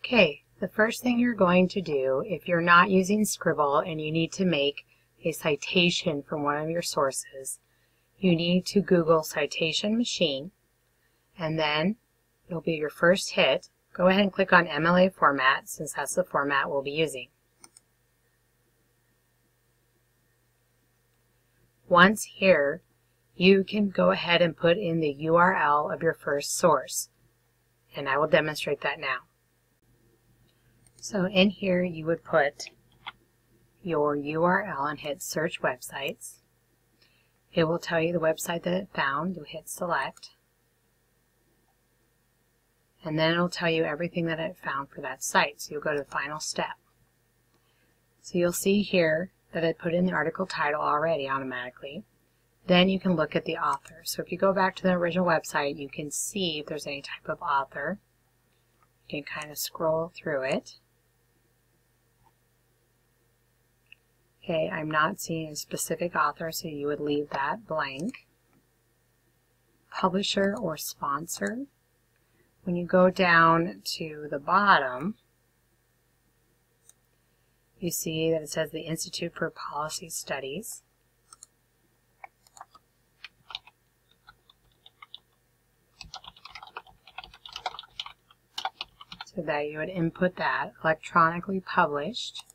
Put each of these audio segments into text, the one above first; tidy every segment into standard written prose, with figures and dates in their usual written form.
Okay, the first thing you're going to do if you're not using Scribble and you need to make a citation from one of your sources, you need to Google citation machine, and then it'll be your first hit. Go ahead and click on MLA format since that's the format we'll be using. Once here, you can go ahead and put in the URL of your first source, and I will demonstrate that now. So in here you would put your URL and hit search websites. It will tell you the website that it found. You'll hit select, and then it'll tell you everything that it found for that site. So you'll go to the final step. So you'll see here that I put in the article title already automatically. Then you can look at the author. So if you go back to the original website, you can see if there's any type of author. You can kind of scroll through it. Okay, I'm not seeing a specific author, so you would leave that blank. Publisher or sponsor. When you go down to the bottom, you see that it says the Institute for Policy Studies. So that you would input that, electronically published.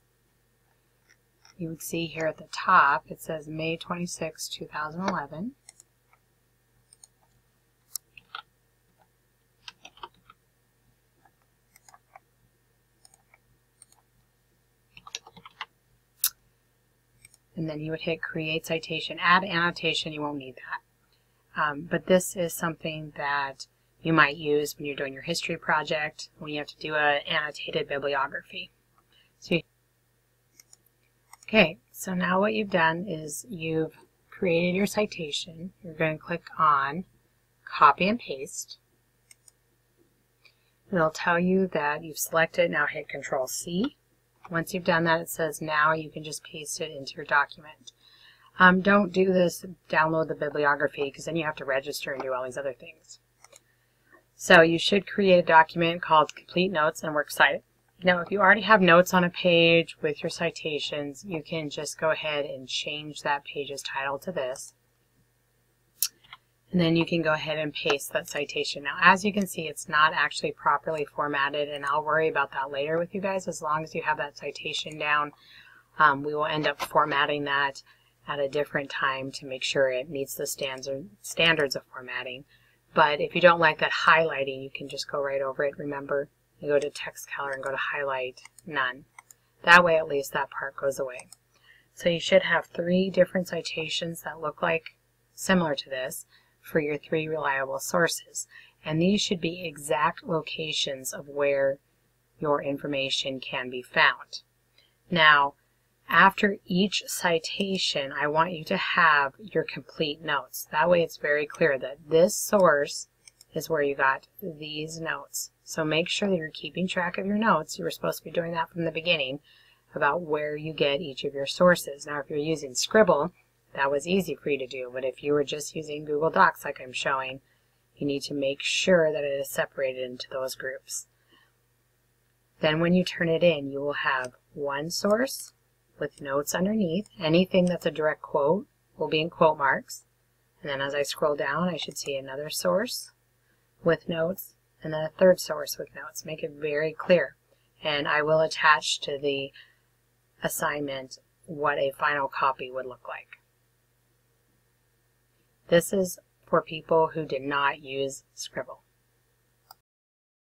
You would see here at the top, it says May 26, 2011. And then you would hit create citation, add annotation. You won't need that. But this is something that you might use when you're doing your history project, when you have to do an annotated bibliography. Okay, so now what you've done is you've created your citation. You're going to click on copy and paste. It'll tell you that you've selected. Now hit Control C. Once you've done that, it says now you can just paste it into your document. Don't do this, download the bibliography, because then you have to register and do all these other things. So you should create a document called Complete Notes and Works Cited. Now if you already have notes on a page with your citations, you can just go ahead and change that page's title to this. And then you can go ahead and paste that citation. Now as you can see, it's not actually properly formatted, and I'll worry about that later with you guys. As long as you have that citation down, we will end up formatting that at a different time to make sure it meets the standards of formatting. But if you don't like that highlighting, you can just go right over it. Remember, you go to text color and go to highlight none. That way at least that part goes away. So you should have 3 different citations that look like similar to this for your 3 reliable sources. And these should be exact locations of where your information can be found. Now, after each citation, I want you to have your complete notes. That way it's very clear that this source is where you got these notes. So make sure that you're keeping track of your notes. You were supposed to be doing that from the beginning about where you get each of your sources. Now if you're using Scribble, that was easy for you to do, but if you were just using Google Docs like I'm showing, you need to make sure that it is separated into those groups. Then when you turn it in, you will have one source with notes underneath. Anything that's a direct quote will be in quote marks. And then as I scroll down, I should see another source with notes, and then a third source with notes. Make it very clear. And I will attach to the assignment what a final copy would look like. This is for people who did not use Scribble.